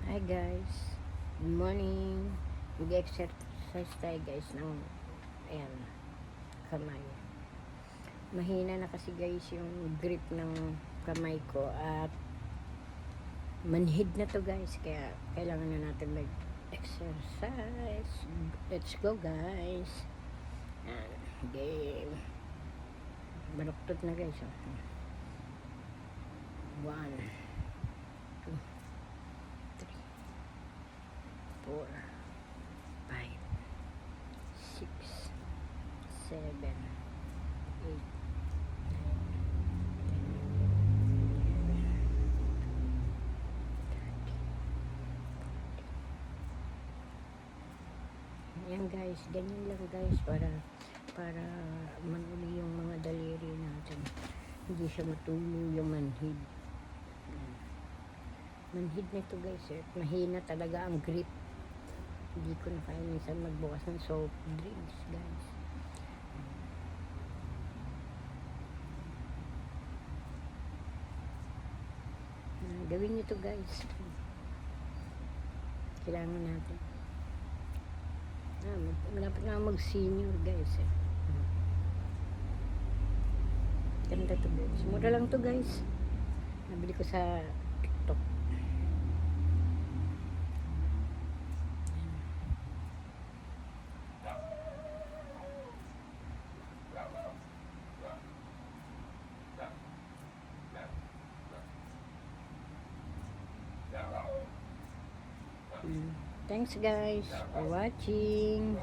Hi guys, good morning. Mag-exercise tayo guys ng ayan, kamay. Mahina na kasi guys yung grip ng kamay ko at manhid na to guys, kaya kailangan na natin mag-exercise. Let's go guys. Game. Baluktot na guys. 1 2 4 5 6 7 8 9 10 yan guys, ganyan lang guys para manuli yung mga daliri natin, hindi siya matulo yung manhid. Manhid nito guys, mahina talaga ang grip. Hindi ko na kaya minsan magbukas ng soft drinks guys. Gawin nyo to guys, kailangan natin. Malapit na mag senior guys Ganda to guys, mura lang to guys, nabili ko sa TikTok. Thanks guys for watching.